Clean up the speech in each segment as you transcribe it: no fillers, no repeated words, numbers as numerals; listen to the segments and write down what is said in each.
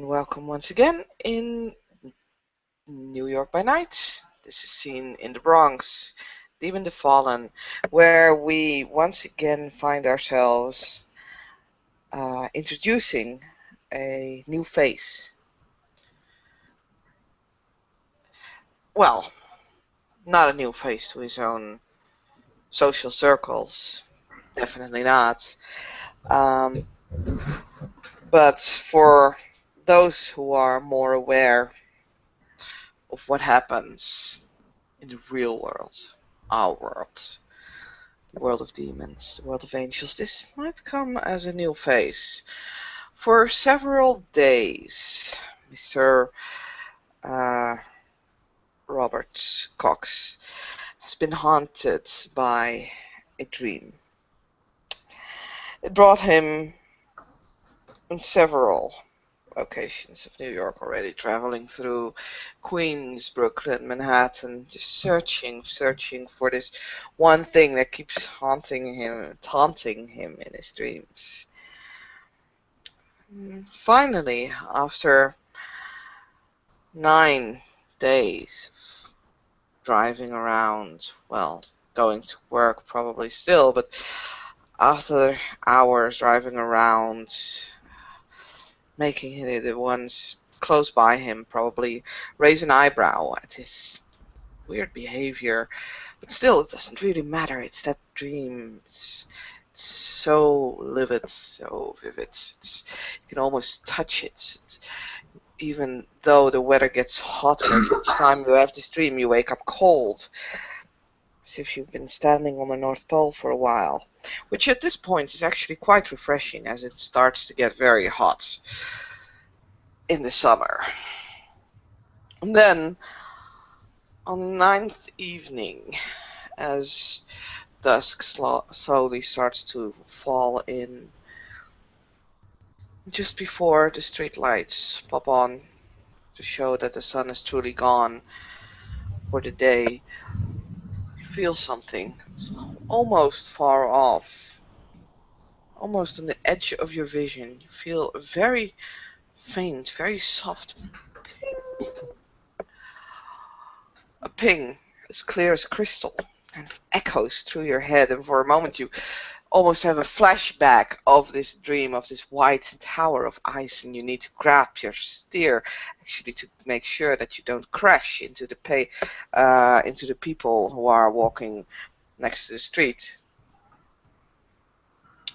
and welcome once again in New York by Night. This is seen in the Bronx, Demon the Fallen, where we once again find ourselves introducing a new face. Well, not a new face to his own social circles, definitely not. Um, but for those who are more aware of what happens in the real world, our world, the world of demons, the world of angels, this might come as a new phase. For several days, Mr. Uh, Robert Cox has been haunted by a dream. It brought him on several locations of New York already, traveling through Queens, Brooklyn, Manhattan, just searching for this one thing that keeps taunting him in his dreams. Finally, after 9 days of driving around, well, going to work probably still, but after hours driving around, making the ones close by him probably raise an eyebrow at his weird behavior. But still, it doesn't really matter. It's that dream. It's so livid, so vivid. You can almost touch it. Even though the weather gets hotter each time you have this dream, you wake up cold. As if you've been standing on the North Pole for a while. Which at this point is actually quite refreshing, as it starts to get very hot in the summer. And then, on the 9th evening, as dusk slowly starts to fall in, just before the street lights pop on to show that the sun is truly gone for the day, you feel something. It's almost far off, almost on the edge of your vision. You feel a very faint, very soft ping. A ping as clear as crystal kind of echoes through your head, and for a moment you almost have a flashback of this dream of this white tower of ice, and you need to grab your steer actually to make sure that you don't crash into the people who are walking next to the street.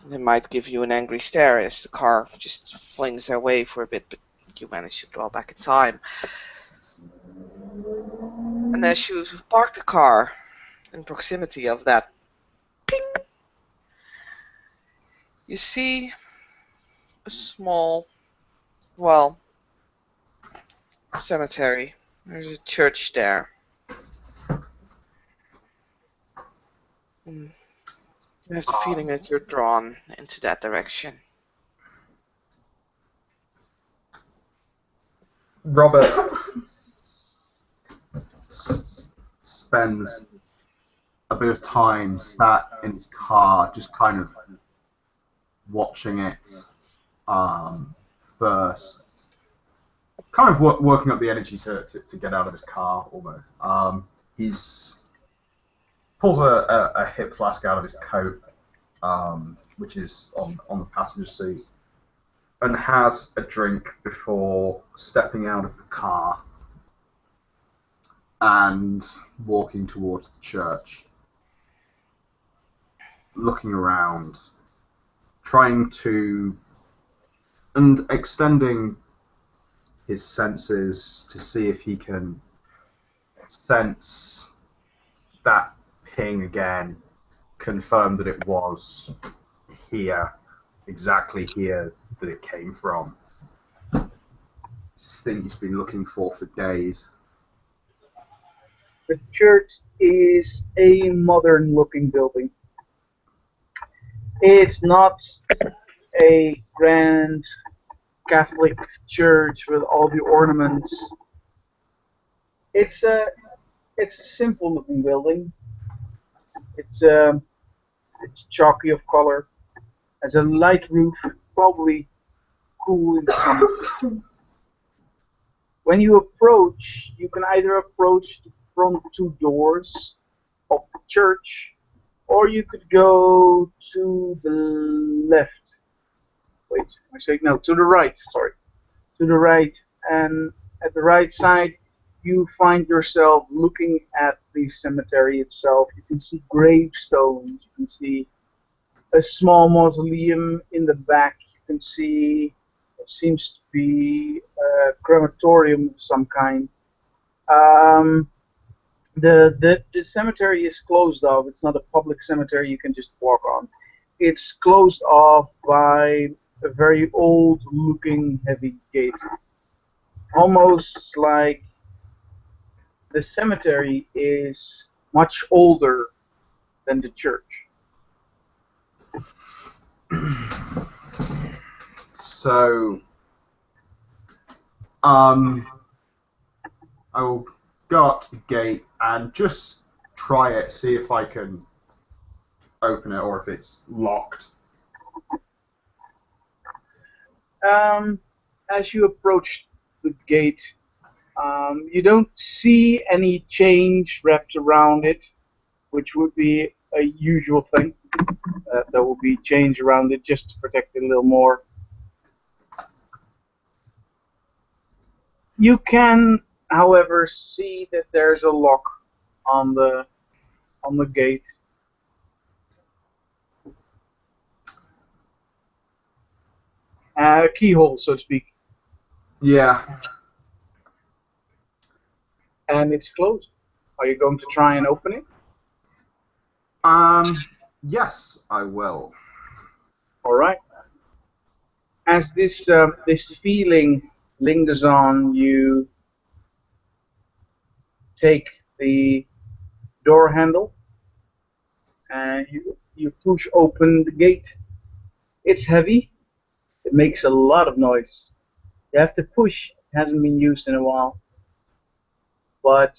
They might give you an angry stare as the car just flings away for a bit, but you manage to draw back in time. And as you park the car in proximity of that ping, you see a small, well, cemetery. There's a church there. You have the feeling that you're drawn into that direction. Robert spends a bit of time sat in his car, just kind of watching it first, kind of working up the energy to get out of his car almost. He's pulls a hip flask out of his coat, which is on the passenger seat, and has a drink before stepping out of the car and walking towards the church, looking around, trying to, and extending his senses to see if he can sense that ping again, confirm that it was here, exactly here that it came from. This thing he's been looking for days. The church is a modern-looking building. It's not a grand Catholic church with all the ornaments. It's a simple-looking building. It's chalky of color. Has a light roof, probably cool in the summer. When you approach, you can either approach the front two doors of the church, or you could go to the left. Wait, I say no, to the right. Sorry, to the right, and at the right side, you find yourself looking at the cemetery itself. You can see gravestones. You can see a small mausoleum in the back. You can see what seems to be a crematorium of some kind. Um, the cemetery is closed off. It's not a public cemetery you can just walk on. It's closed off by a very old looking heavy gate. Almost like the cemetery is much older than the church. So, I will go up to the gate and just try it, see if I can open it or if it's locked. As you approach the gate, you don't see any chains wrapped around it, which would be a usual thing. There will be chains around it just to protect it a little more. You can, however, see that there's a lock on the gate. A keyhole, so to speak, Yeah. and it's closed. Are you going to try and open it? Yes, I will. All right. As this feeling lingers on, you take the door handle and you push open the gate. It's heavy. It makes a lot of noise. You have to push. It hasn't been used in a while. But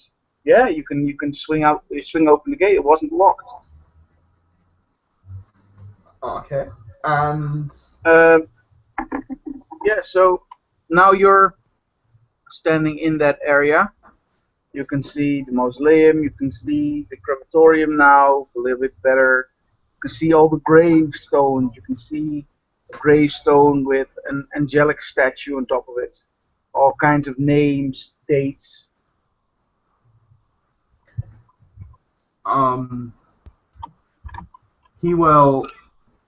yeah, you can swing open the gate. It wasn't locked. Okay. And Uh, yeah, so now you're standing in that area. You can see the mausoleum. You can see the crematorium now a little bit better. You can see all the gravestones. You can see a gravestone with an angelic statue on top of it. All kinds of names, dates.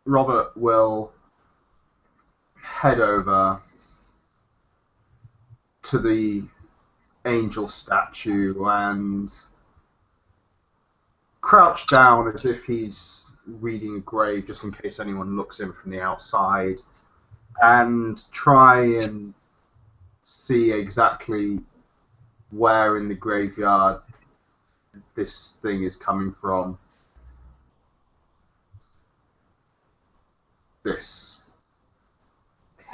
Robert will head over to the angel statue and crouch down as if he's reading a grave, just in case anyone looks in from the outside, and try and see exactly where in the graveyard this thing is coming from. This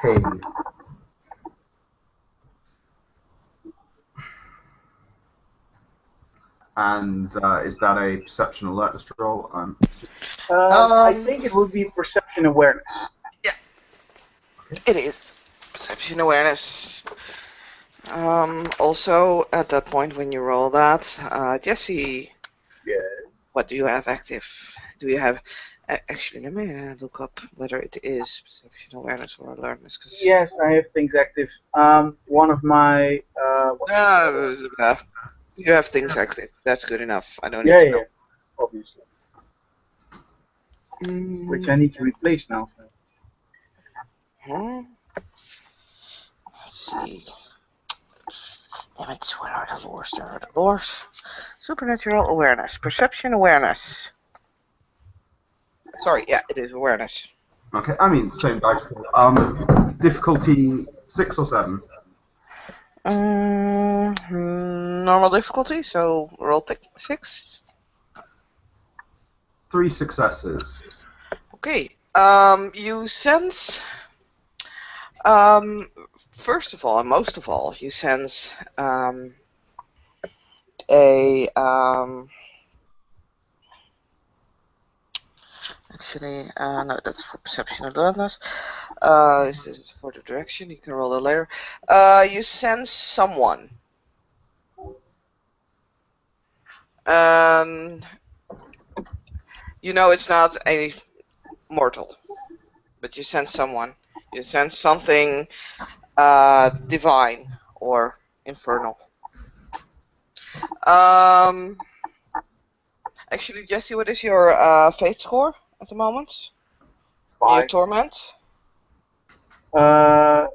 ping. And is that a perception alertness roll? I think it would be perception awareness. Yeah, it is. Perception awareness. Also, at that point when you roll that, Jesse, Yeah. what do you have active? Do you have... Actually, let me look up whether it is perception awareness or alertness. Cause Yes, I have things active. One of my. You have things active. That's good enough. I don't need Yeah, to know. obviously. Which I need to replace now. Let's see. Damn it, where are the lures? There are the lures. Supernatural awareness. Perception awareness. Sorry, yeah, it is awareness. Okay, I mean, same dice pool. Difficulty 6 or 7? Normal difficulty, so roll 6. 3 successes. Okay. You sense. First of all, and most of all, you sense Actually, no, that's for perception alertness. This is for the direction. You can roll it later. You sense someone. You know it's not a mortal, but you sense someone. You sense something divine or infernal. Actually, Jesse, what is your fate score at the moment? Your 5. torment? My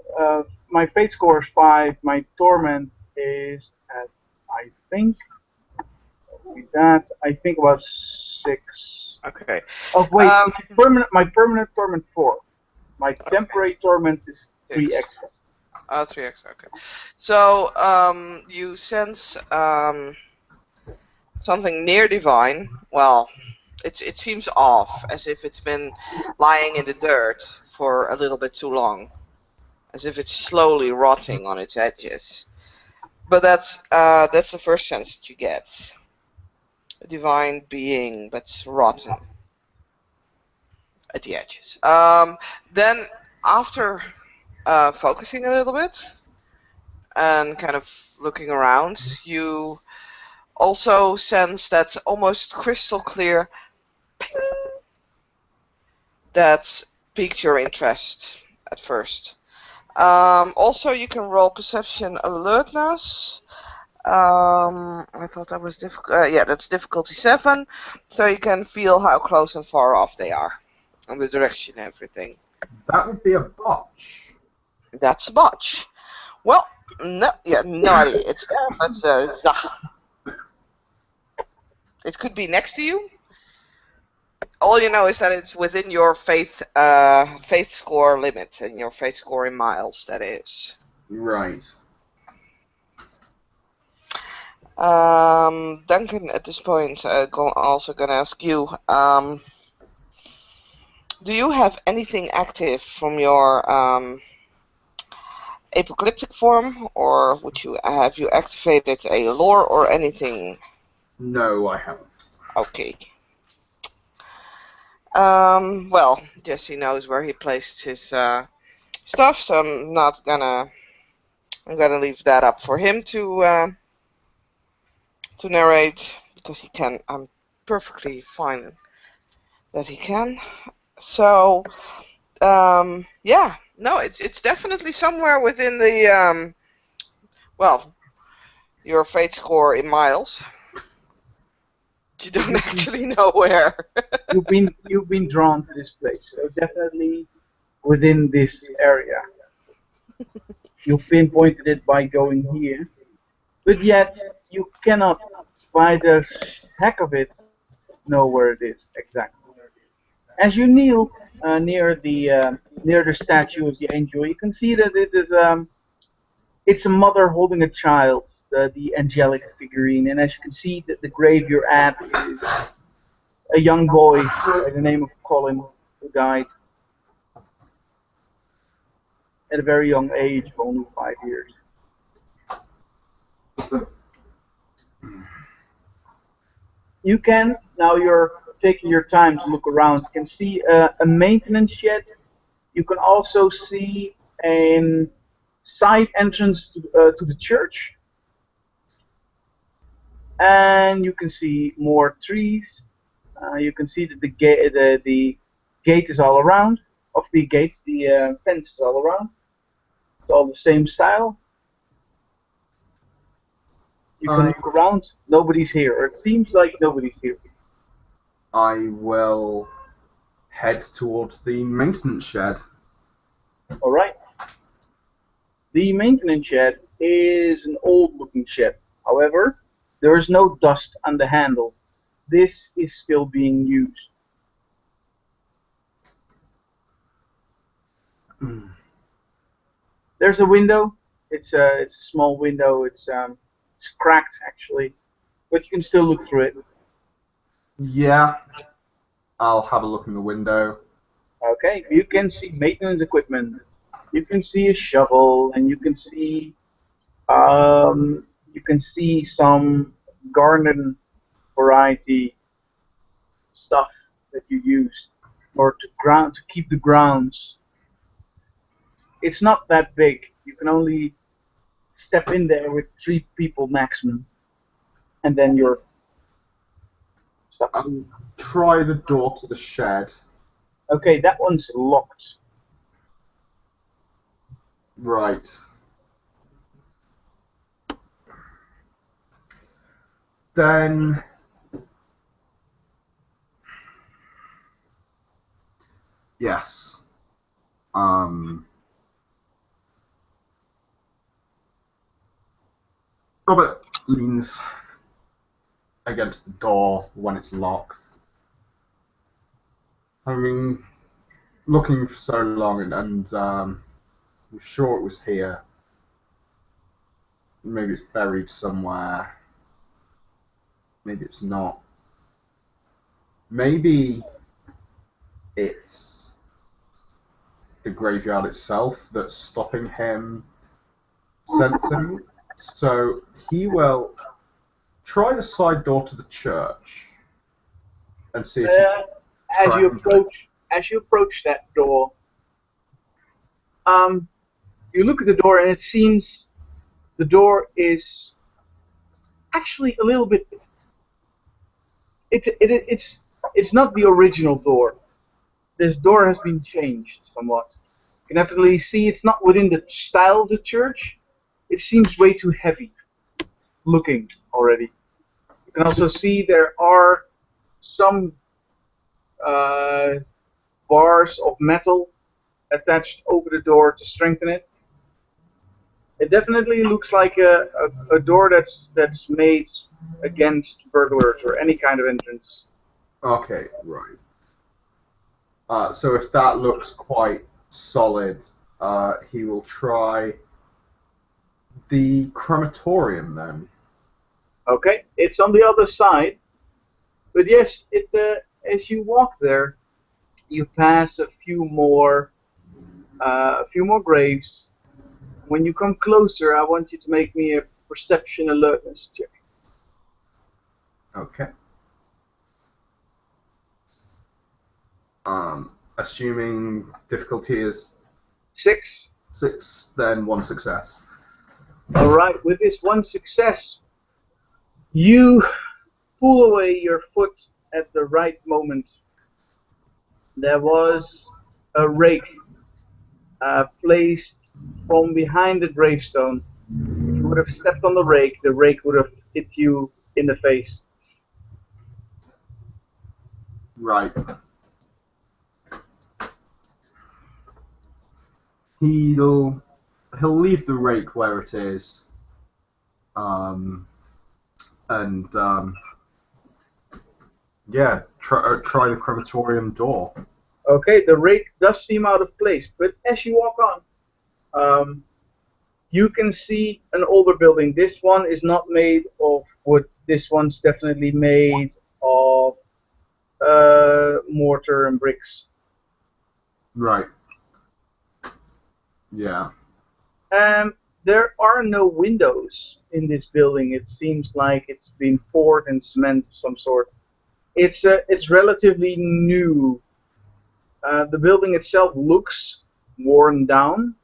fate score is 5. My torment is at, I think, with that, I think about 6. Okay. Oh wait, it's my permanent torment 4. My temporary torment is 3 6. extra. 3x, okay. So, you sense something near divine. Well, it seems off, as if it's been lying in the dirt for a little bit too long. As if it's slowly rotting on its edges. But that's the first sense that you get. A divine being that's rotten at the edges. Then, after focusing a little bit and kind of looking around, you also sense that almost crystal clear ping that piqued your interest at first. Also, you can roll perception alertness. I thought that was difficult. Yeah, that's difficulty 7. So you can feel how close and far off they are, and the direction and everything. That would be a botch. That's a botch. Well, no idea. It's there, but it could be next to you. All you know is that it's within your faith score limit, and your faith score in miles, that is. Right. Duncan, at this point, also gonna ask you, do you have anything active from your apocalyptic form, or have you activated a lore or anything? No, I haven't. Okay. Well, Jesse knows where he placed his stuff, so I'm gonna leave that up for him to narrate, because he can. I'm perfectly fine that he can. So, yeah, no, it's definitely somewhere within the your fate score in miles. You don't actually know where. You've been drawn to this place, so definitely within this area. You pinpointed it by going here, but yet you cannot, by the heck of it, know where it is exactly. As you kneel near the statue of the angel, you can see that it's a mother holding a child, the angelic figurine, and as you can see, that the grave you're at is a young boy by the name of Colin, who died at a very young age of only 5 years. You can, now you're taking your time to look around, you can see a maintenance shed. You can also see a side entrance to the church. And you can see more trees. You can see that the gate is all around. Of the gates, the fence is all around. It's all the same style. You can look around. Nobody's here. Or it seems like nobody's here. I will head towards the maintenance shed. Alright. The maintenance shed is an old-looking shed. However, there is no dust on the handle. This is still being used. There's a window. It's a small window. It's cracked actually, but you can still look through it. Yeah, I'll have a look in the window. Okay, you can see maintenance equipment. You can see a shovel, and you can see some garden variety stuff that you use. or to keep the grounds. It's not that big. You can only step in there with 3 people maximum, and then you're stuck. Try the door to the shed. Okay, that one's locked. Right. Then yes. Robert leans against the door when it's locked. I mean, looking for so long, and I'm sure it was here. Maybe it's buried somewhere. Maybe it's not. Maybe it's the graveyard itself that's stopping him sensing. So he will try the side door to the church and see if he can As you approach that door, you look at the door, and it seems the door is actually a little bit. It's not the original door. This door has been changed somewhat. You can definitely see it's not within the style of the church. It seems way too heavy looking already. You can also see there are some bars of metal attached over the door to strengthen it. It definitely looks like a door that's made against burglars or any kind of entrance. Okay, right. So if that looks quite solid, he will try the crematorium then. Okay, it's on the other side, but yes, as you walk there, you pass a few more graves. When you come closer, I want you to make me a perception alertness check. Okay. Assuming difficulty is 6. 6, then 1 success. Alright, with this 1 success, you pull away your foot at the right moment. There was a rake placed from behind the gravestone. If you would have stepped on the rake would have hit you in the face. Right. He'll leave the rake where it is, and yeah, try the crematorium door. Okay, the rake does seem out of place, but as you walk on, you can see an older building. This one is not made of wood. This one's definitely made of mortar and bricks. Right. Yeah. There are no windows in this building. It seems like it's been poured in cement of some sort. It's relatively new. The building itself looks worn down,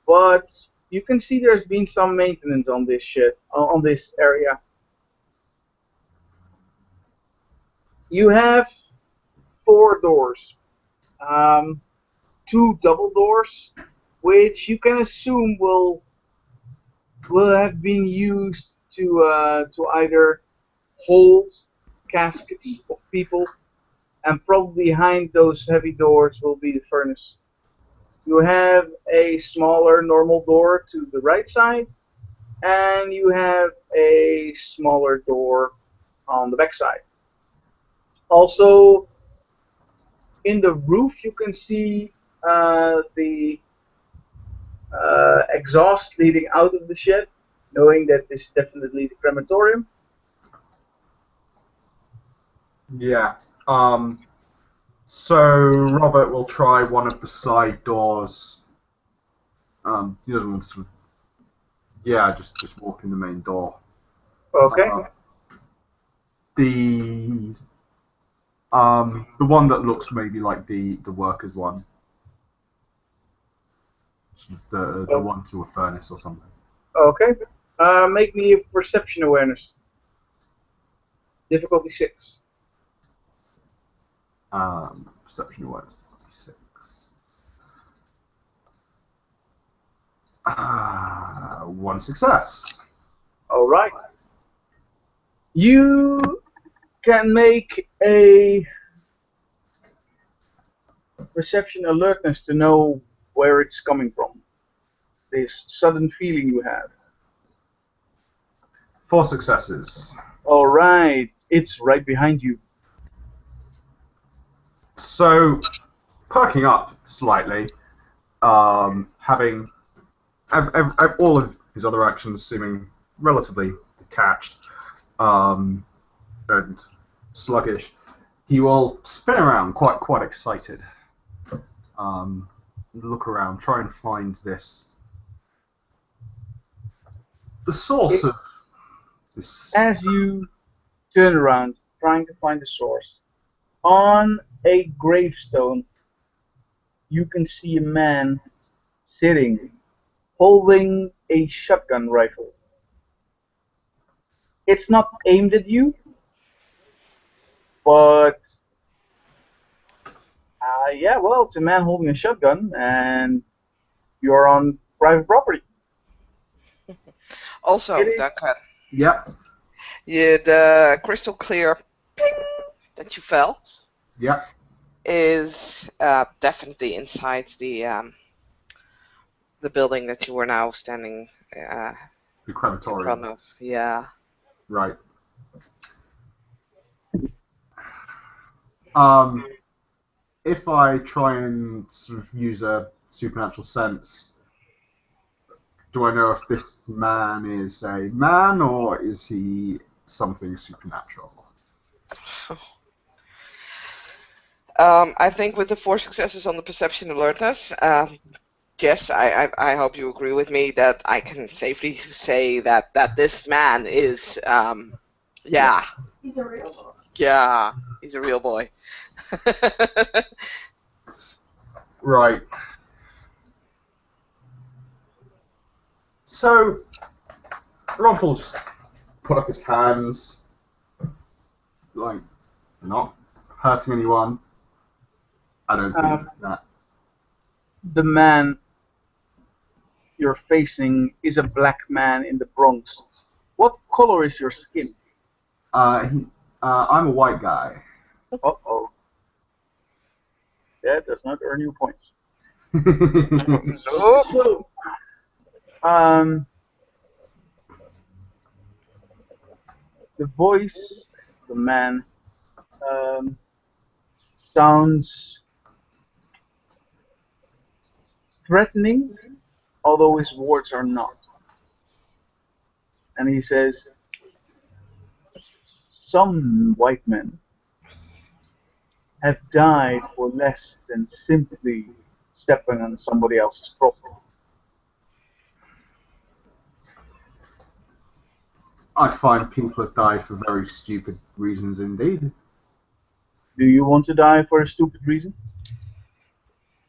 but you can see there's been some maintenance on this on this area. You have 4 doors, 2 double doors, which you can assume will have been used to either hold caskets of people, and probably behind those heavy doors will be the furnace. You have a smaller normal door to the right side, and you have a smaller door on the back side. Also, in the roof you can see the exhaust leading out of the shed, knowing that this is definitely the crematorium. Yeah. So Robert will try one of the side doors. The other one's just walk in the main door. Okay. The The one that looks maybe like the workers one. The one to a furnace or something. Okay. Make me a perception awareness. Difficulty 6. Perception awareness 6. One success. All right. You can make a perception alertness to know where it's coming from. This sudden feeling you have. 4 successes. All right. It's right behind you. So, perking up slightly, having all of his other actions seeming relatively detached and sluggish, he will spin around quite excited. Look around, try and find the source of this. As you turn around, trying to find the source, on a gravestone, you can see a man sitting, holding a shotgun rifle. It's not aimed at you, but yeah, well, it's a man holding a shotgun, and you're on private property. Also, Duncan, Yep. the crystal clear ping that you felt Yep. is definitely inside the building that you were now standing The in crematorium. front of. Yeah. Right. If I try and sort of use a supernatural sense, do I know if this man is a man or is he something supernatural? I think with the 4 successes on the perception alertness, yes, I hope you agree with me that I can safely say that this man is, yeah. He's a real boy. Yeah, he's a real boy. Right. So, Ronk will just put up his hands, like, not hurting anyone. I don't think that. The man you're facing is a black man in the Bronx. What color is your skin? I'm a white guy. Uh-oh. That does not earn you points. Also, the voice of the man sounds threatening, although his words are not. And he says, some white men have died for less than simply stepping on somebody else's property. I find people have died for very stupid reasons indeed. Do you want to die for a stupid reason?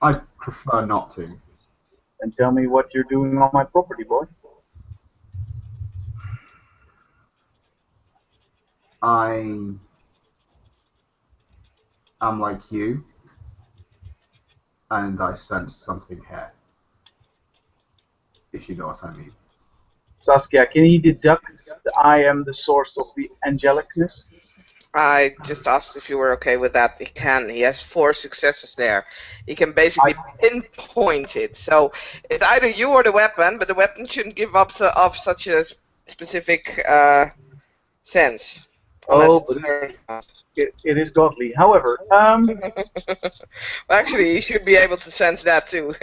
I prefer not to. Then tell me what you're doing on my property, boy. I am like you, and I sense something here. If you know what I mean. Saskia, can he deduct that I am the source of the angelicness? I just asked if you were okay with that. He can. He has 4 successes there. He can basically pinpoint it. So it's either you or the weapon, but the weapon shouldn't give up of such a specific sense. Oh, Unless but it is godly. However, well, actually, you should be able to sense that too.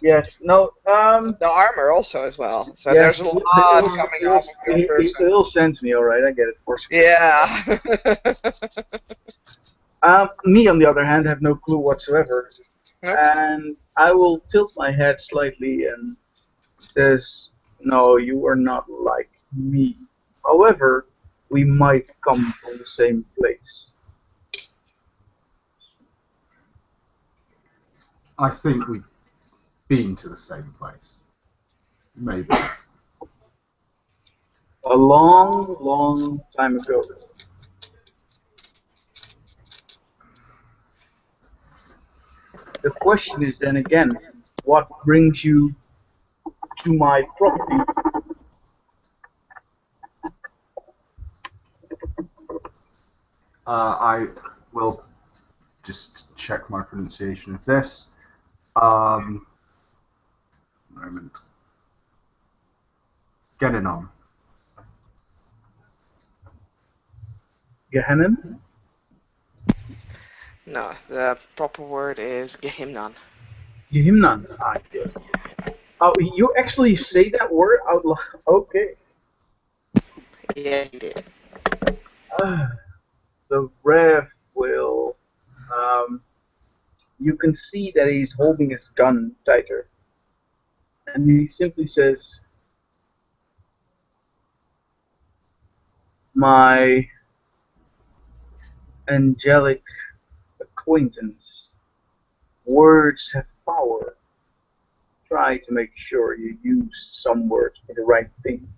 yes, no, The armor also as well. So yes, there's a lot coming off of your person. It'll sense me, alright, I get it. For sure. Yeah. Me, on the other hand, have no clue whatsoever. Nope. And I will tilt my head slightly and says, no, you are not like me. However, we might come from the same place. I think we've been to the same place. Maybe. A long, long time ago. The question is then again, what brings you to my property? I will just check my pronunciation of this. Moment. Getting on. Gehennen? No, the proper word is Gehimnan. Gehimnan. Ah, yes. Oh, you actually say that word out loud? Okay. Yeah, he did. The Rev will. You can see that he's holding his gun tighter. And he simply says, "My angelic acquaintance, words have power. Try to make sure you use some words for the right things."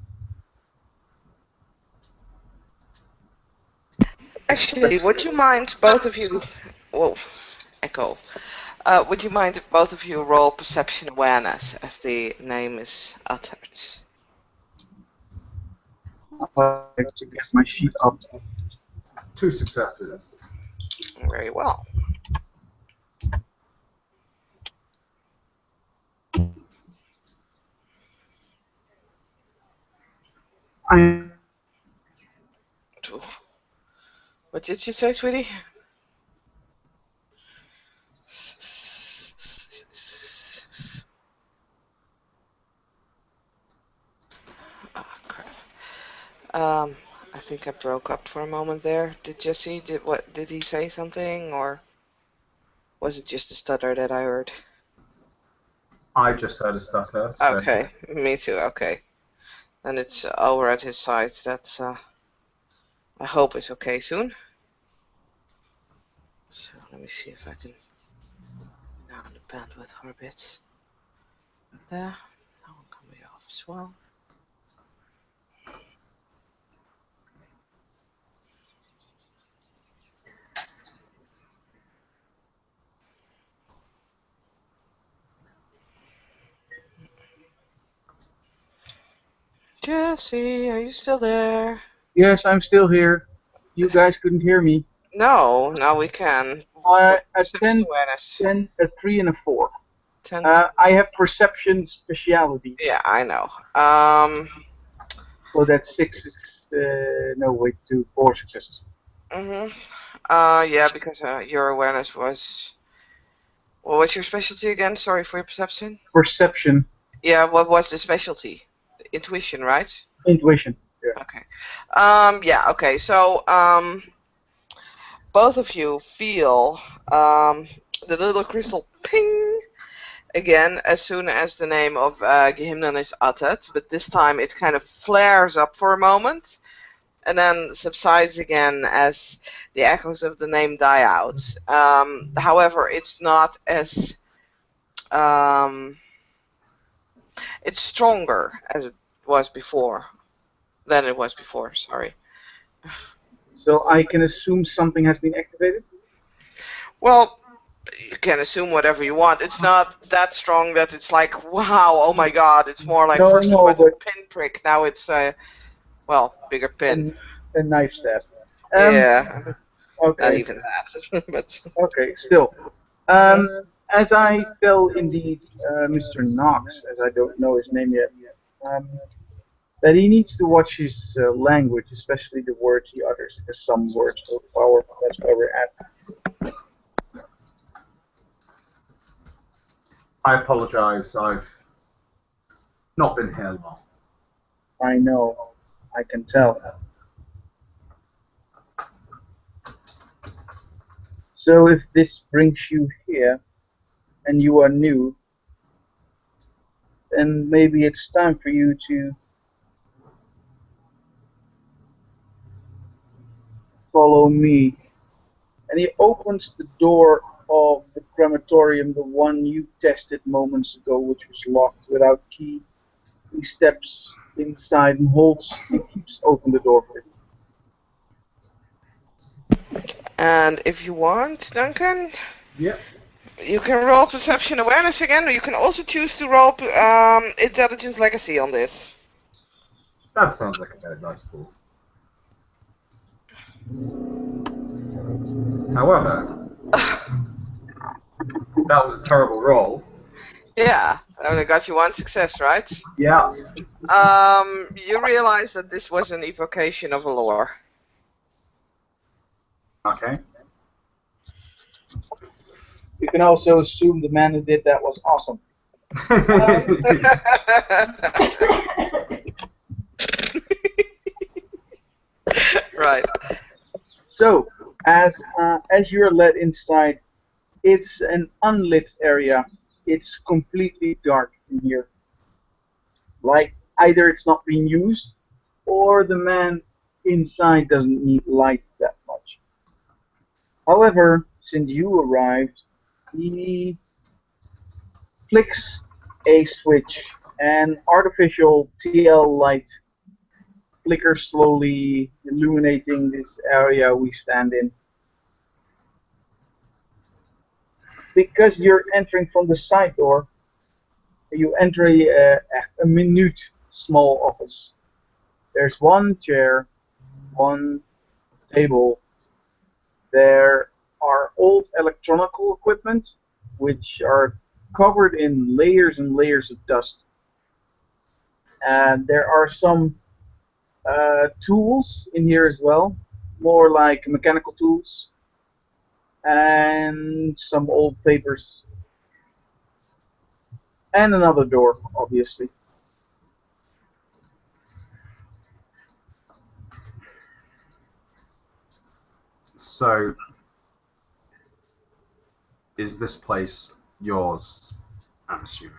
Actually, would you mind both of you? Whoa, echo. Would you mind if both of you roll perception awareness as the name is uttered? I have to get my sheet up. 2 successes. Very well. I What did you say, sweetie? Ah, crap. I think I broke up for a moment there. Did Jesse, did he say something, or was it just a stutter that I heard? I just heard a stutter. So. Okay, me too, okay. And it's over at his side. That's, I hope it's okay soon. So let me see if I can down the bandwidth for a bit. There, that one can be off as well. Jesse, are you still there? Yes, I'm still here. You guys couldn't hear me. No, now we can. A Perception 10, awareness. 10, a 3, and a 4. 10. I have perception speciality. Yeah, I know. So that's 6. No, wait, 4 successes. Yeah, because your awareness was. What was your specialty again? Sorry for your perception. Perception. Yeah, what was the specialty? Intuition, right? Intuition. Yeah. Okay. Yeah. Okay. So, both of you feel the little crystal ping again as soon as the name of Gehimnan is uttered, but this time it kind of flares up for a moment and then subsides again as the echoes of the name die out. However, it's not as it's stronger as it was before. Than it was before. Sorry. So I can assume something has been activated? Well, you can assume whatever you want. It's not that strong that it's like, wow, oh my god. It's more like first it was a pinprick, now it's a, well, bigger pin. A knife stab. Yeah. Okay. Not even that. But okay, still. As I tell indeed Mr. Knox, as I don't know his name yet, that he needs to watch his language, especially the words he utters, because some words hold power. That's why we're at. I apologize. I've not been here long. I know. I can tell. So if this brings you here, and you are new, then maybe it's time for you to follow me. And he opens the door of the crematorium, the one you tested moments ago, which was locked without key. He steps inside and keeps open the door for you. And if you want, Duncan, Yep. you can roll Perception Awareness again, or you can also choose to roll Intelligence Legacy on this. That sounds like a very nice pool. However, that was a terrible roll. Yeah, I only got you one success, right? Yeah. You realize that this was an evocation of a lore. Okay. You can also assume the man who did that was awesome. Right. So, as you're led inside, it's an unlit area. It's completely dark in here. Like either it's not being used, or the man inside doesn't need light that much. However, since you arrived, he flicks a switch, and artificial TL light flickers slowly, illuminating this area we stand in. Because you're entering from the side door, you enter a minute small office. There's one chair, one table. There are old electronical equipment, which are covered in layers and layers of dust. And there are some tools in here as well, more like mechanical tools, and some old papers, and another door, obviously. So, is this place yours? I'm assuming.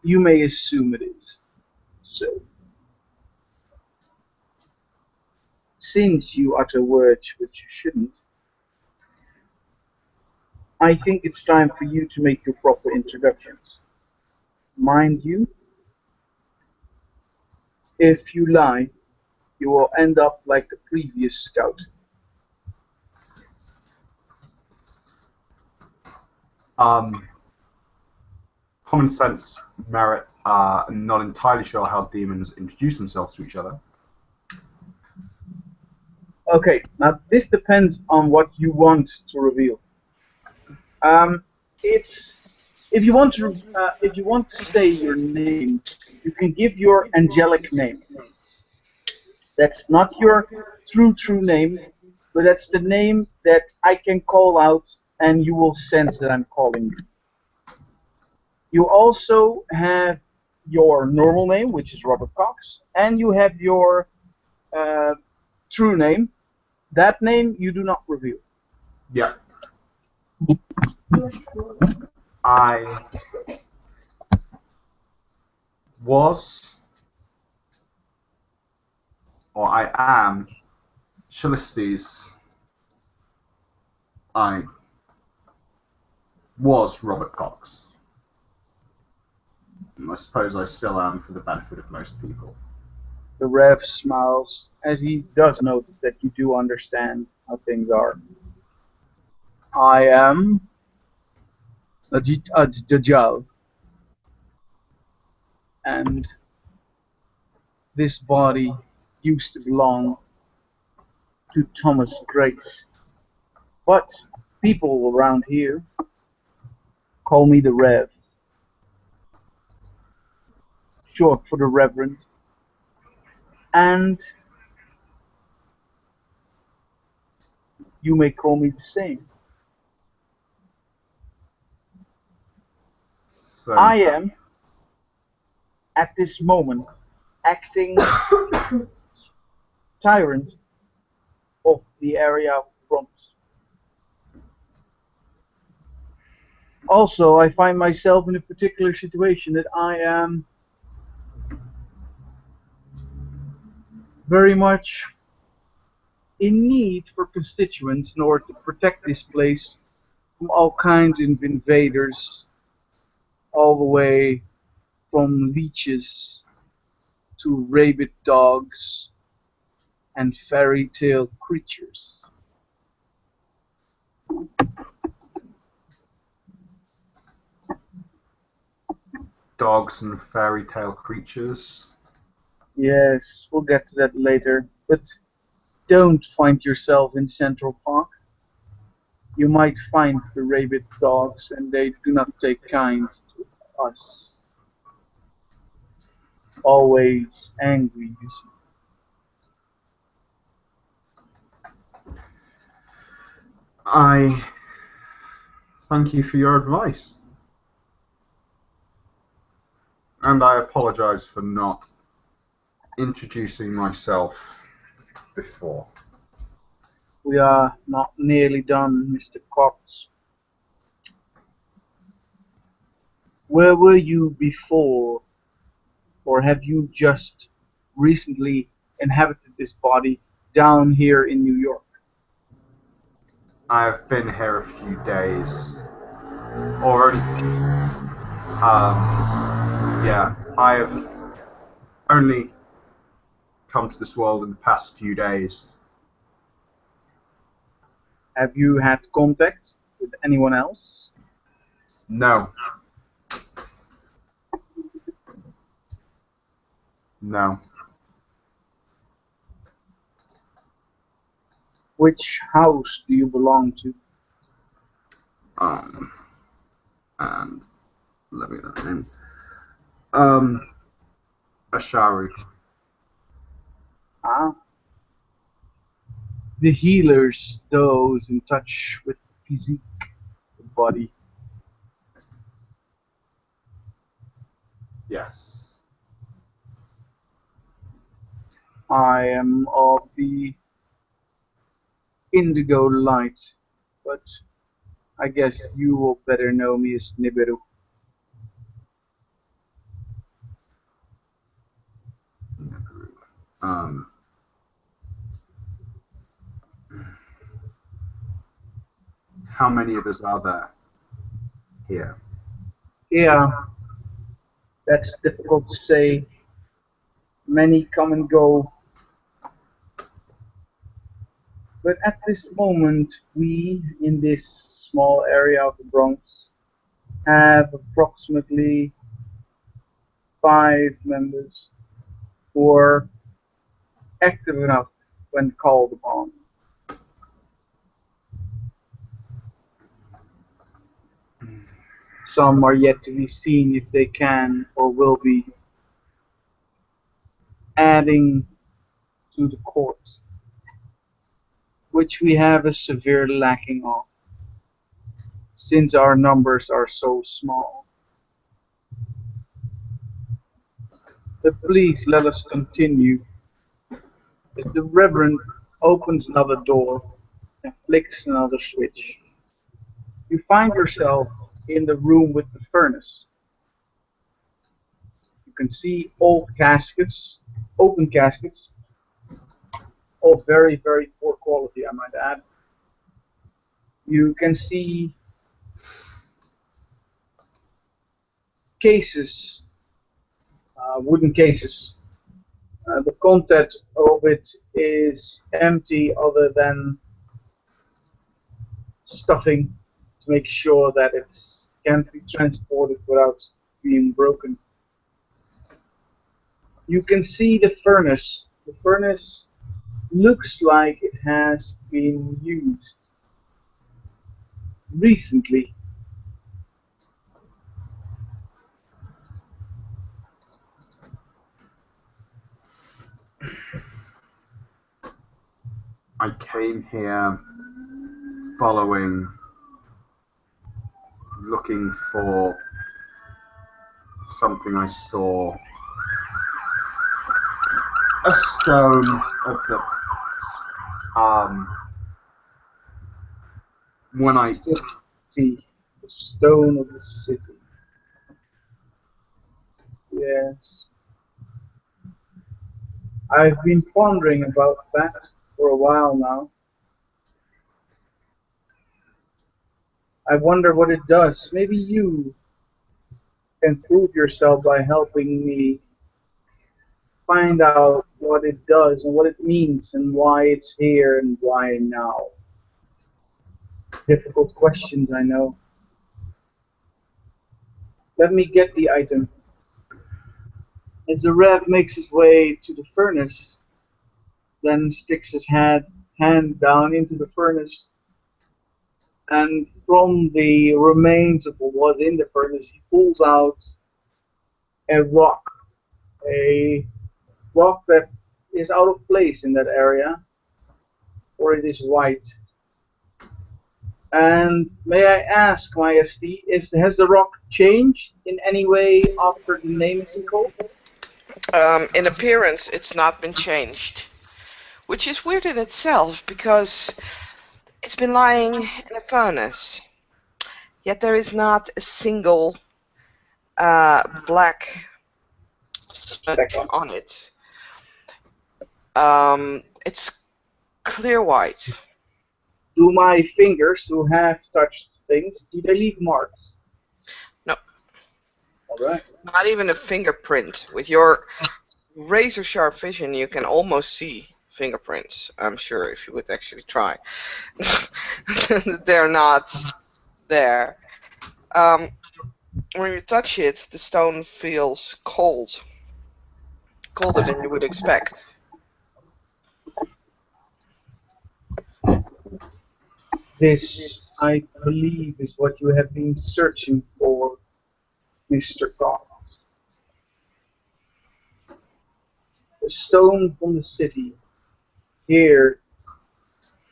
You may assume it is. So, since you utter words which you shouldn't, I think it's time for you to make your proper introductions. Mind you, if you lie, you will end up like the previous scout. Common sense merit. I'm not entirely sure how demons introduce themselves to each other. Okay, now this depends on what you want to reveal. It's if you want to say your name, you can give your angelic name. That's not your true name, but that's the name that I can call out, and you will sense that I'm calling you. You also have your normal name, which is Robert Cox, and you have your uh, true name. That name you do not reveal. Yeah. I was, or I am, Shalistes. I was Robert Cox. And I suppose I still am for the benefit of most people. The Rev smiles as he does notice that you do understand how things are. I am a Dajjal, and this body used to belong to Thomas Grace. But people around here call me the Rev, short for the Reverend, and you may call me the same. So, I am, at this moment, acting tyrant of the area of Bronx. Also, I find myself in a particular situation that I am very much in need for constituents in order to protect this place from all kinds of invaders, all the way from leeches to rabid dogs and fairy tale creatures. Dogs and fairy tale creatures. Yes, we'll get to that later, but don't find yourself in Central Park. You might find the rabid dogs, and they do not take kind to us. Always angry, you see. I thank you for your advice. And I apologize for not introducing myself before. We are not nearly done, Mr. Cox. Where were you before, or have you just recently inhabited this body down here in New York? I have been here a few days already. Yeah, I have only come to this world in the past few days. Have you had contact with anyone else? No. No. Which house do you belong to? And let me get that name. Asharu. Ah, the healers, those in touch with the physique, the body. Yes. I am of the indigo light, but I guess you will better know me as Nibiru. Um, how many of us are there here? Yeah, that's difficult to say. Many come and go, but at this moment, we in this small area of the Bronx have approximately 5 members who are active enough when called upon. Some are yet to be seen if they can or will be adding to the court, which we have a severe lacking of, since our numbers are so small. But please let us continue, as the Reverend opens another door and flicks another switch. You find yourself in the room with the furnace. You can see old caskets, open caskets, of very, very poor quality, I might add. You can see cases, wooden cases. The content of it is empty other than stuffing to make sure that it can be transported without being broken. You can see the furnace. The furnace looks like it has been used recently. I came here following, looking for something I saw. A stone of the when I City, the stone of the city. Yes. I've been pondering about that for a while now. I wonder what it does. Maybe you can prove yourself by helping me find out what it does and what it means and why it's here and why now. Difficult questions, I know. Let me get the item. As the Rev makes his way to the furnace, then sticks his hand down into the furnace, and from the remains of what was in the furnace, he pulls out a rock, a rock that is out of place in that area, or it is white. And may I ask, Majesty, has the rock changed in any way after the name has been called? In appearance, it's not been changed, which is weird in itself because it's been lying in a furnace. Yet there is not a single black smudge on it. It's clear white. Do my fingers, who have touched things, do they leave marks? No. Alright. Not even a fingerprint. With your razor sharp vision, you can almost see fingerprints, I'm sure, if you would actually try. They're not there. When you touch it, the stone feels cold. Colder than you would expect. This, I believe, is what you have been searching for, Mr. Cox. A stone from the city, here,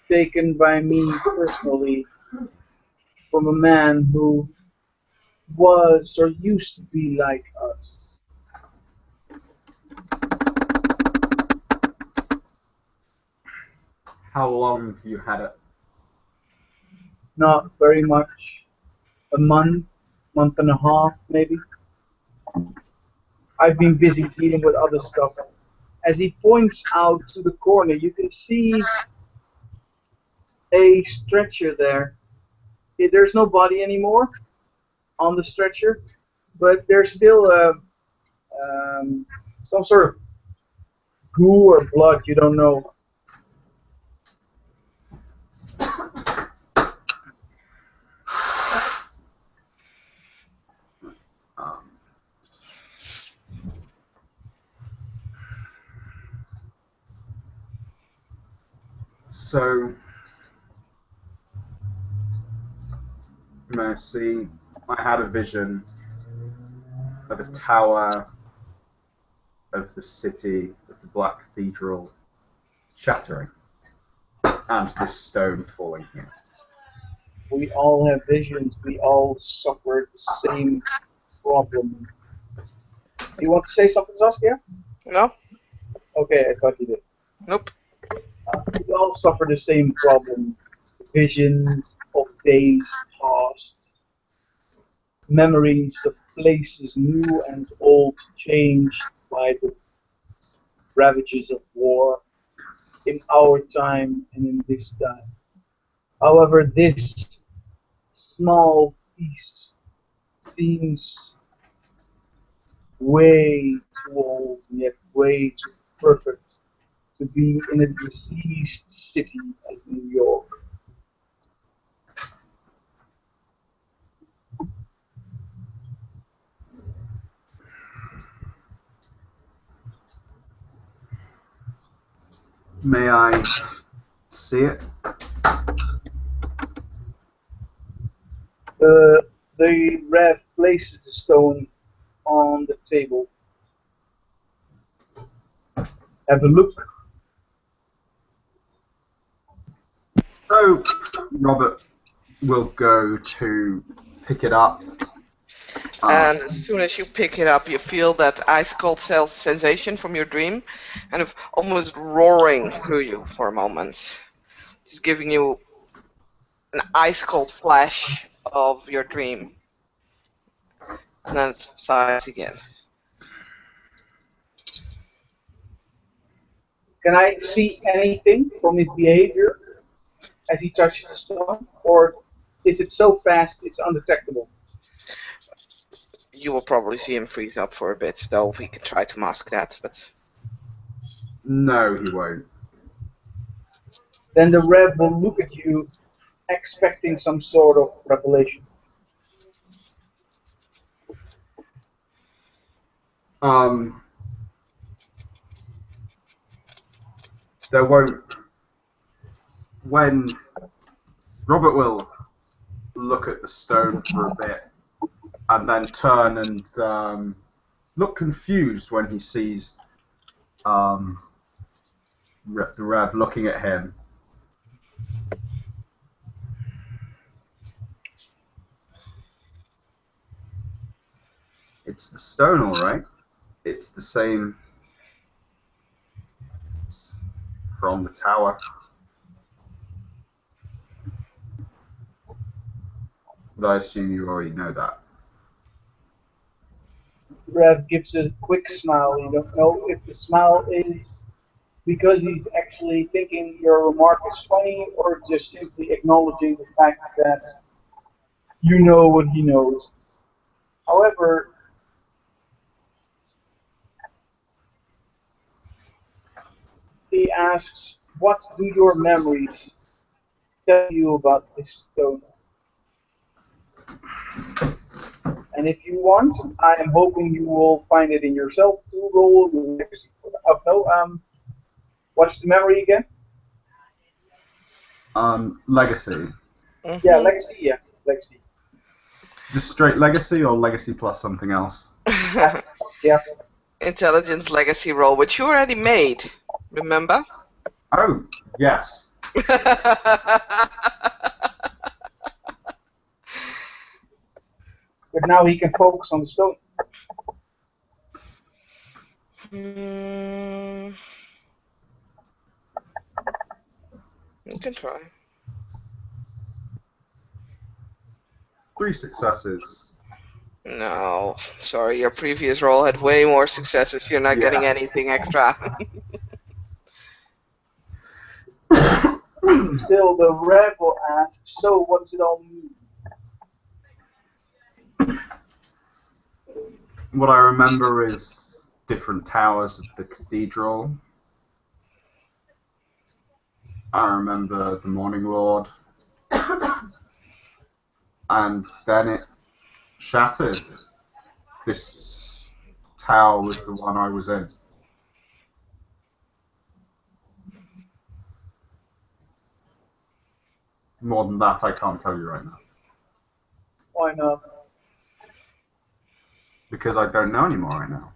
taken by me personally, from a man who was or used to be like us. How long have you had it? Not very much. A month, month and a half, maybe. I've been busy dealing with other stuff. As he points out to the corner, you can see a stretcher there. There's no body anymore on the stretcher, but there's still some sort of goo or blood, you don't know. So, Mercy, I had a vision of a tower of the city of the Black Cathedral shattering and this stone falling here. We all have visions. We all suffer the same problem. You want to say something, Saskia? No? Okay, I thought you did. Nope. We all suffer the same problem. Visions of days past. Memories of places new and old changed by the ravages of war in our time and in this time. However, this small piece seems way too old and yet way too perfect to be in a diseased city as New York. May I see it? The Rev places the stone on the table. Have a look. So, Robert will go to pick it up. And as soon as you pick it up, you feel that ice cold sensation from your dream, kind of almost roaring through you for a moment. Just giving you an ice cold flash of your dream. And then it subsides again. Can I see anything from his behavior as he touches the stone, or is it so fast it's undetectable? You will probably see him freeze up for a bit, though we can try to mask that, but... No, he won't. Then the Rev will look at you, expecting some sort of revelation. There won't. When Robert will look at the stone for a bit, and then turn and look confused when he sees the Rev looking at him. It's the stone, all right. It's the same from the tower. But I assume you already know that. Rev gives a quick smile. You don't know if the smile is because he's actually thinking your remark is funny or just simply acknowledging the fact that you know what he knows. However, he asks, what do your memories tell you about this stone? And if you want, I am hoping you will find it in yourself to roll the legacy. What's the memory again? Legacy. Yeah, legacy, yeah, legacy. Just straight legacy or legacy plus something else? Yeah. Intelligence legacy roll, which you already made, remember? Oh, yes. But now he can focus on the stone. You can try. 3 successes. No, sorry, your previous roll had way more successes. You're not getting anything extra. Still, the Rev will ask, so what does it all mean? What I remember is different towers of the cathedral. I remember the Morning Lord. And then it shattered. This tower was the one I was in. More than that, I can't tell you right now. Why not? Because I don't know anymore right now.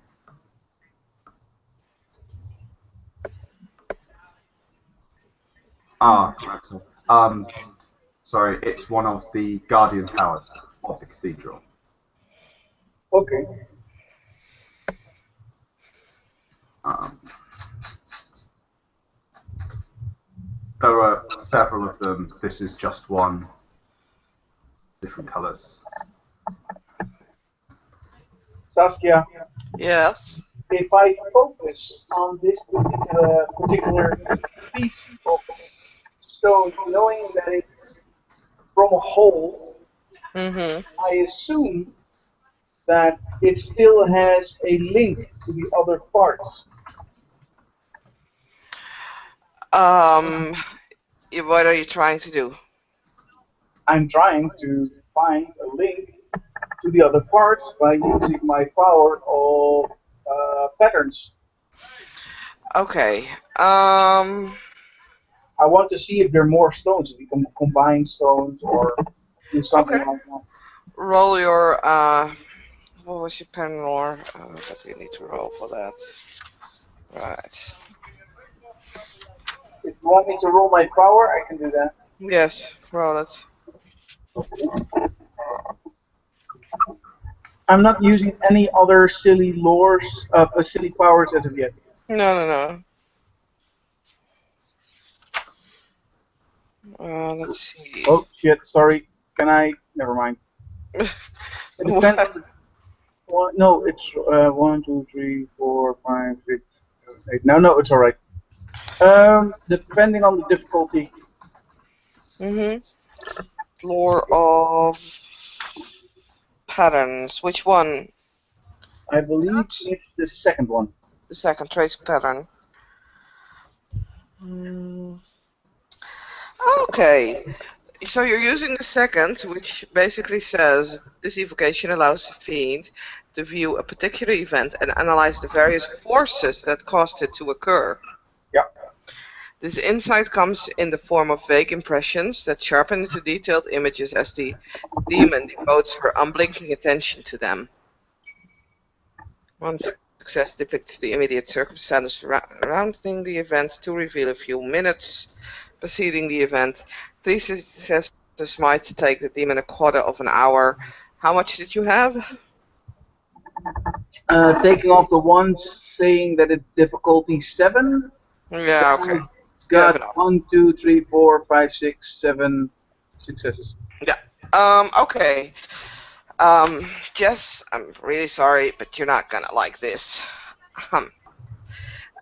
Correct. Sorry, it's one of the guardian towers of the cathedral. Okay. There are several of them. This is just one. Different colours. Saskia, Yes. if I focus on this particular piece of stone, knowing that it's from a hole, I assume that it still has a link to the other parts. What are you trying to do? I'm trying to find a link to the other parts by using my power of patterns. Okay. I want to see if there are more stones, if we can combine stones or do something Okay. like that. Roll your, what was your pen roll? What do you need to roll for that? Right. If you want me to roll my power, I can do that. Yes, roll it. I'm not using any other silly lores, silly powers as of yet. No. Let's see. Oh shit! Sorry. Can I? Never mind. It depends on the no, it's 1, 2, 3, 4, 5, 6, 7, 8. No, it's all right. Depending on the difficulty, Mm-hmm. Lore of patterns. Which one? I believe it's the second one. The second trace pattern. Mm. Okay. So you're using the second, which basically says this evocation allows the fiend to view a particular event and analyze the various forces that caused it to occur. Yeah. This insight comes in the form of vague impressions that sharpen into detailed images as the demon devotes her unblinking attention to them. One success depicts the immediate circumstances surrounding the event to reveal a few minutes preceding the event. 3 successes might take the demon a quarter of an hour. How much did you have? Taking off the ones saying that it's difficulty 7. Yeah, okay. You have Got enough. 1, 2, 3, 4, 5, 6, 7 successes. Yeah. Okay. Jess, I'm really sorry, but you're not gonna like this.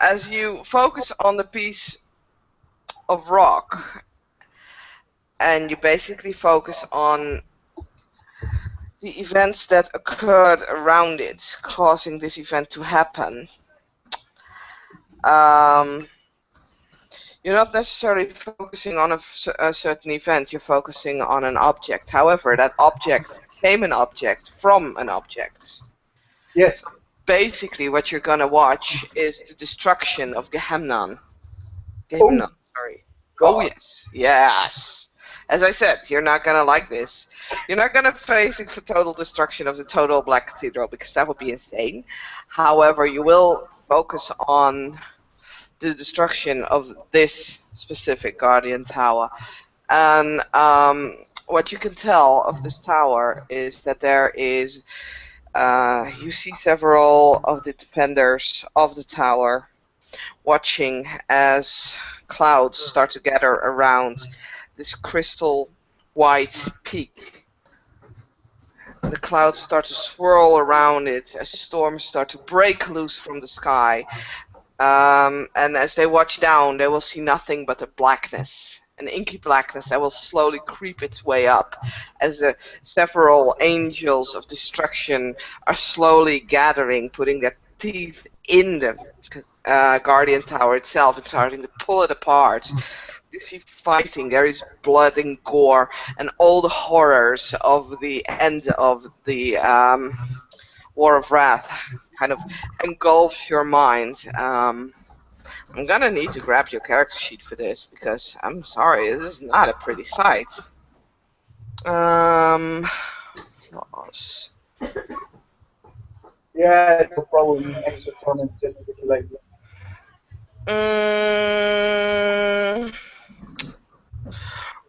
As you focus on the piece of rock, and you basically focus on the events that occurred around it, causing this event to happen, you're not necessarily focusing on a certain event, you're focusing on an object. However, that object became an object from an object. Yes. Basically, what you're gonna watch is the destruction of Gehenna. Oh, Sorry. God. Oh yes, yes. As I said, you're not gonna like this. You're not gonna face the total destruction of the total Black Cathedral because that would be insane. However, you will focus on the destruction of this specific Guardian Tower. And what you can tell of this tower is that there is, you see several of the defenders of the tower watching as clouds start to gather around this crystal white peak. The clouds start to swirl around it as storms start to break loose from the sky. And as they watch down, they will see nothing but a blackness, an inky blackness that will slowly creep its way up as several angels of destruction are slowly gathering, putting their teeth in the Guardian Tower itself and starting to pull it apart. You see fighting, there is blood and gore, and all the horrors of the end of the War of Wrath kind of engulfs your mind. I'm gonna need to grab your character sheet for this because I'm sorry, this is not a pretty sight. Flaws. Yeah, it will probably mean extra torment just to get you later.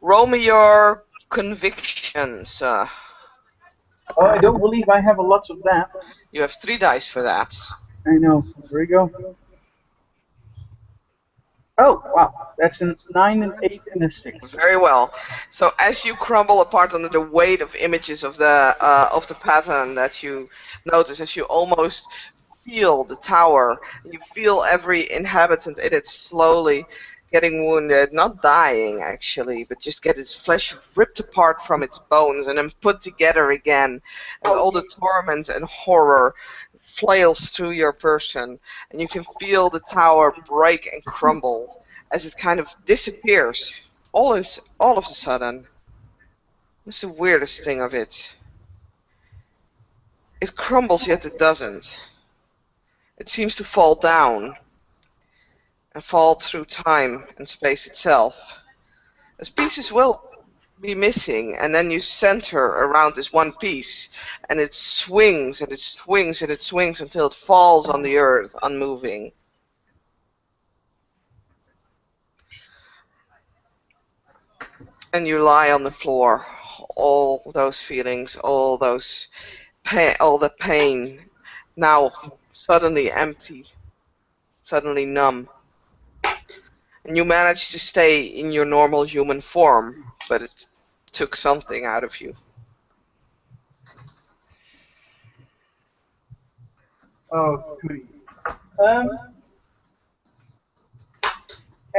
Roll me your convictions. Oh, I don't believe I have a lot of that. You have 3 dice for that. I know. Here we go. Oh, wow. That's a 9, an 8, and a 6. Very well. So as you crumble apart under the weight of images of the pattern that you notice, as you almost feel the tower, you feel every inhabitant in it slowly getting wounded, not dying actually, but just get its flesh ripped apart from its bones and then put together again, as all the torment and horror flails through your person, and you can feel the tower break and crumble as it kind of disappears all of a sudden. That's the weirdest thing of it. It crumbles, yet it doesn't. It seems to fall down and fall through time and space itself. As pieces will be missing, and then you center around this one piece, and it swings and it swings and it swings until it falls on the earth, unmoving. And you lie on the floor, all those feelings, all those all the pain, now suddenly empty, suddenly numb. And you manage to stay in your normal human form, but it took something out of you. Oh, goody.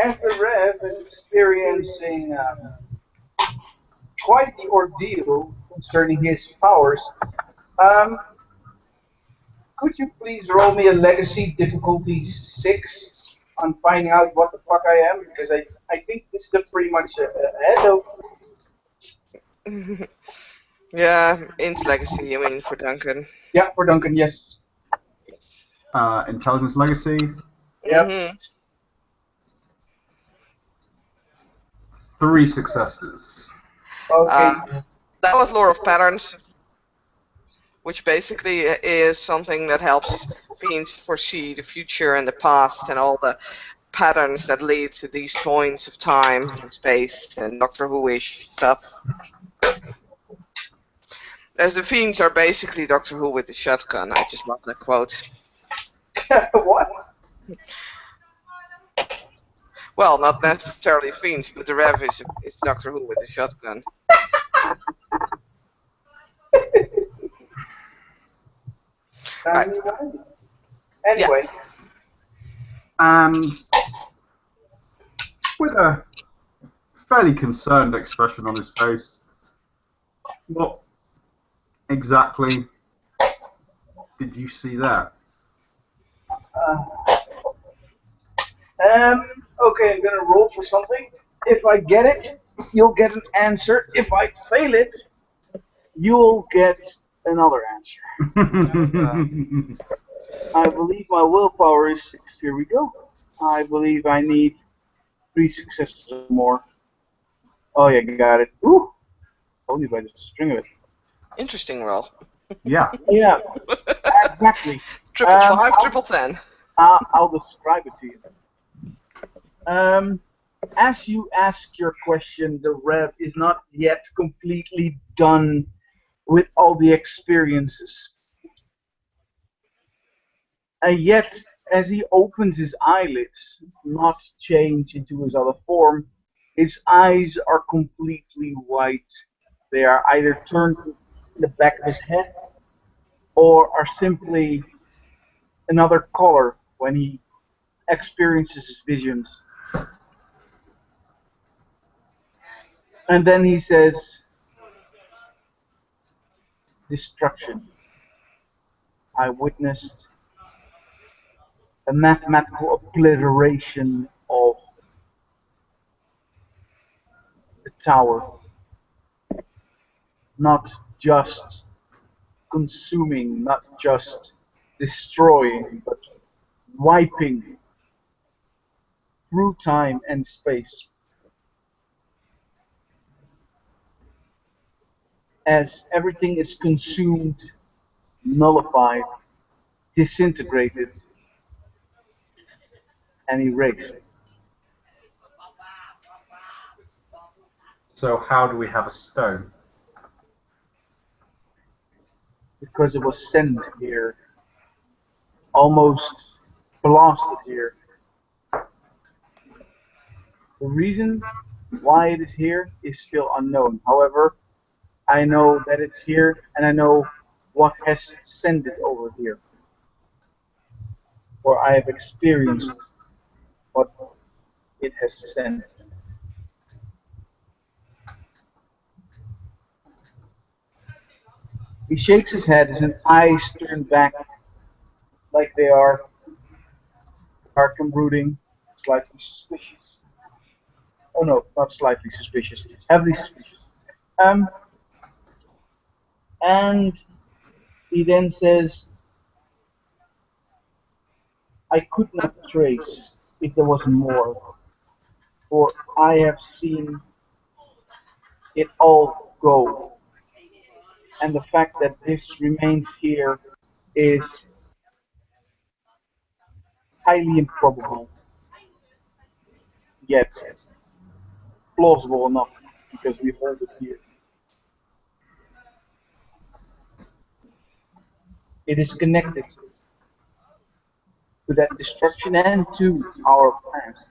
as the Rev is experiencing quite the ordeal concerning his powers, um, could you please roll me a legacy difficulty 6 on finding out what the fuck I am? Because I think this is pretty much ahead of. Yeah, int legacy, you mean, for Duncan. Yeah, for Duncan, yes. Intelligence legacy, Yep. Mm-hmm. 3 successes. Okay. That was lore of patterns, which basically is something that helps fiends foresee the future and the past and all the patterns that lead to these points of time and space and Doctor Who-ish stuff. As the fiends are basically Doctor Who with the shotgun. I just love that quote. What? Well, not necessarily fiends, but the Rev is Doctor Who with a shotgun. Right. Anyway. And with a fairly concerned expression on his face, what exactly did you see there? Okay, I'm gonna roll for something. If I get it, you'll get an answer. If I fail it, you'll get another answer. I believe my willpower is 6. Here we go. I believe I need 3 successes or more. Oh yeah, got it. Ooh! Only by just a string of it. Interesting roll. Yeah. Yeah, exactly. Triple 5, triple 10. I'll describe it to you. As you ask your question, the Rev is not yet completely done with all the experiences. And yet, as he opens his eyelids, not change into his other form, his eyes are completely white. They are either turned to the back of his head or are simply another color when he experiences his visions. And then he says, destruction. I witnessed a mathematical obliteration of the tower. Not just consuming, not just destroying, but wiping through time and space. As everything is consumed, nullified, disintegrated, and erased. So how do we have a stone? Because it was sent here, almost blasted here. The reason why it is here is still unknown. However, I know that it's here, and I know what has sent it over here. For I have experienced what it has sent. He shakes his head, his eyes turn back like they are far from brooding, slightly suspicious. Oh no, not slightly suspicious, heavily suspicious. Um, and he then says, I could not trace if there was more, for I have seen it all go. And the fact that this remains here is highly improbable, yet plausible enough because we hold it here. It is connected to that destruction and to our past.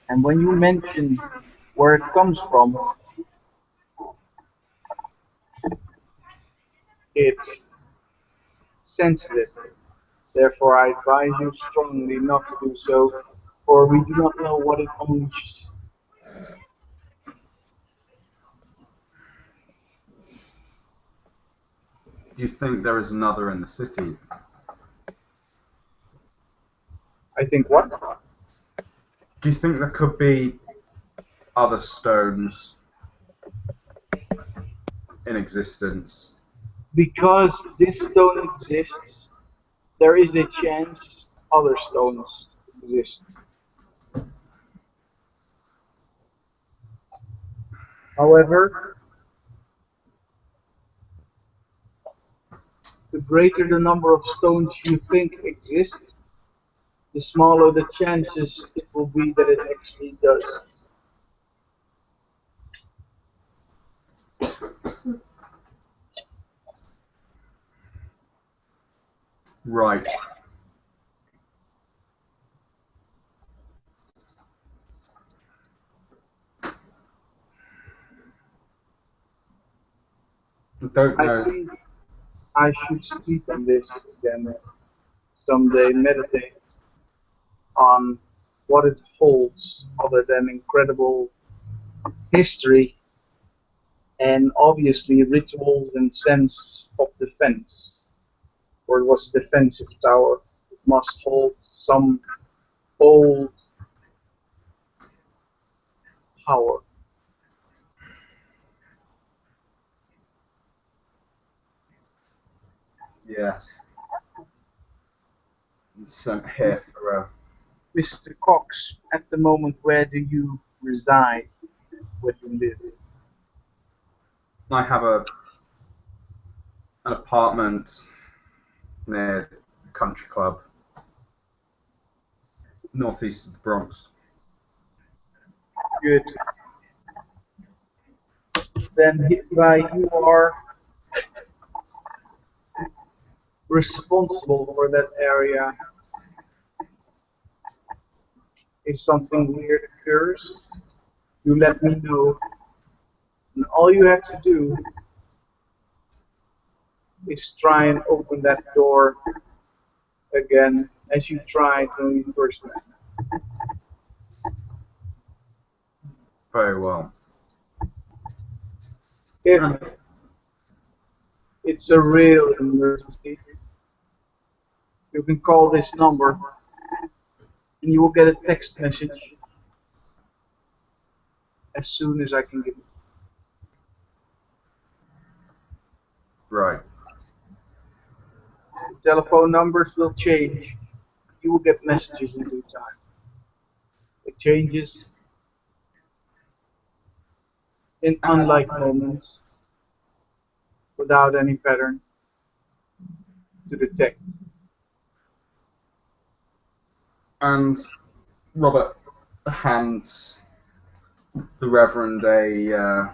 And when you mention where it comes from, it's sensitive. Therefore, I advise you strongly not to do so, for we do not know what it unleashes. Do you think there is another in the city? I think what? Do you think there could be other stones in existence? Because this stone exists, there is a chance other stones exist. However, the greater the number of stones you think exist, the smaller the chances it will be that it actually does. Right. I don't I know. think I should sleep on this again someday, meditate on what it holds other than incredible history and obviously rituals and sense of defense. Or it was a defensive tower. It must hold some old power. Yes. It's here for Mr. Cox, at the moment, where do you reside? Where do you live? I have an apartment near the country club, northeast of the Bronx. Good. Then hereby you are responsible for that area. If something weird occurs, you let me know. And all you have to do is try and open that door again as you tried when we first met. Very well. If it's a real emergency, you can call this number and you will get a text message as soon as I can give it. Right. The telephone numbers will change. You will get messages in due time. It changes in unlike moments without any pattern to detect. And Robert hands the Reverend a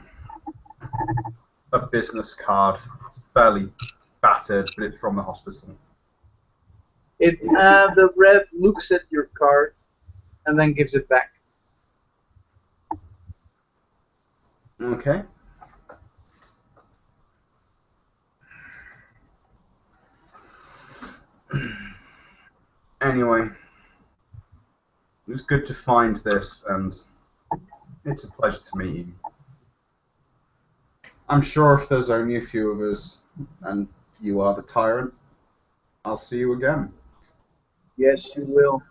business card, fairly battered, but it's from the hospital. The Rev looks at your card and then gives it back. Okay. Anyway, it was good to find this, and it's a pleasure to meet you. I'm sure if there's only a few of us, and you are the tyrant, I'll see you again. Yes, you will.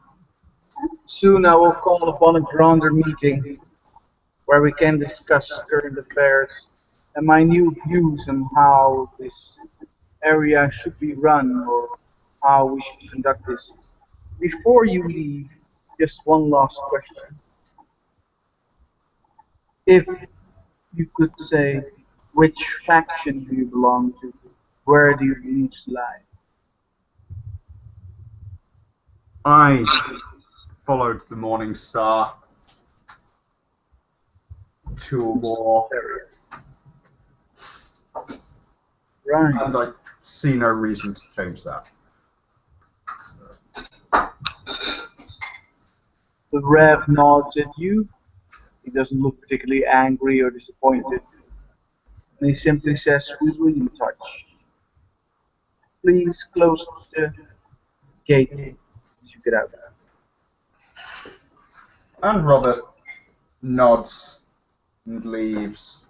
Soon I will call upon a grander meeting where we can discuss current affairs and my new views on how this area should be run or how we should conduct this. Before you leave, just one last question. If you could say, which faction do you belong to? Where do your beliefs lie? I followed the Morning Star to a war, Area. Right. and I see no reason to change that. The Rev nods at you. He doesn't look particularly angry or disappointed. And he simply says, we will be in touch. Please close the gate as you get out. And Robert nods and leaves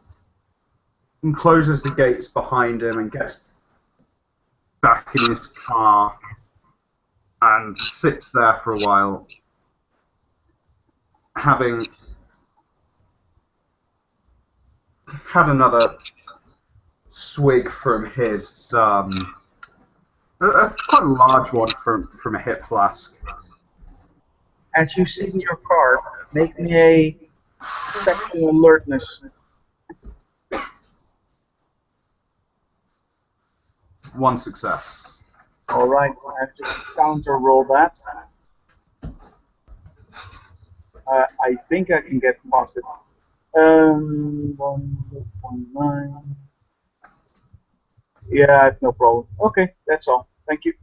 and closes the gates behind him and gets back in his car and sits there for a while, having had another swig from his quite a large one from a hip flask. As you sit in your car, make me a sexual alertness. One success. Alright, I have to counter roll that. I think I can get past it. 1.9. Yeah, I have no problem. Okay, that's all. Thank you.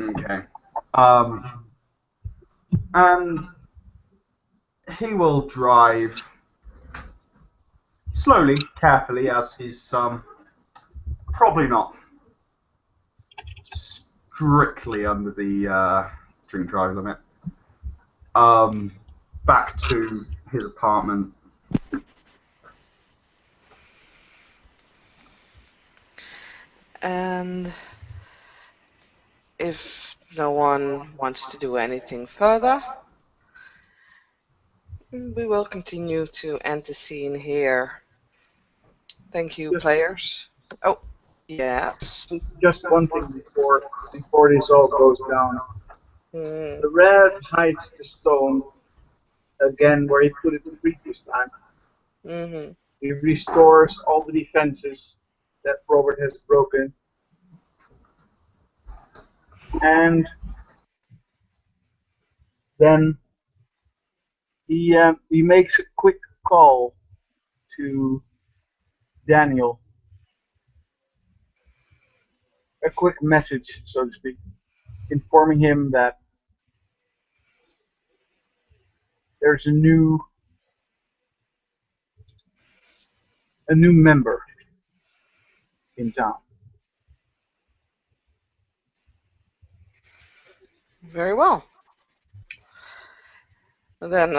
Okay. And he will drive slowly, carefully, as he's probably not strictly under the drink drive limit. Back to his apartment. And if no one wants to do anything further, we will continue to end the scene here. Thank you, players. Oh, yes. Just one thing before this all goes down. The red hides the stone again where he put it the previous time. Mm-hmm. He restores all the defenses that Robert has broken. And then he makes a quick call to Daniel. A quick message, so to speak, informing him that there's a new member in town. Very well. Then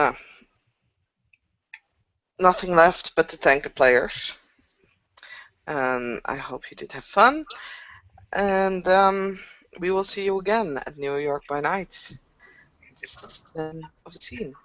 nothing left but to thank the players. And I hope you did have fun. And we will see you again at New York by Night. This is the end of the scene.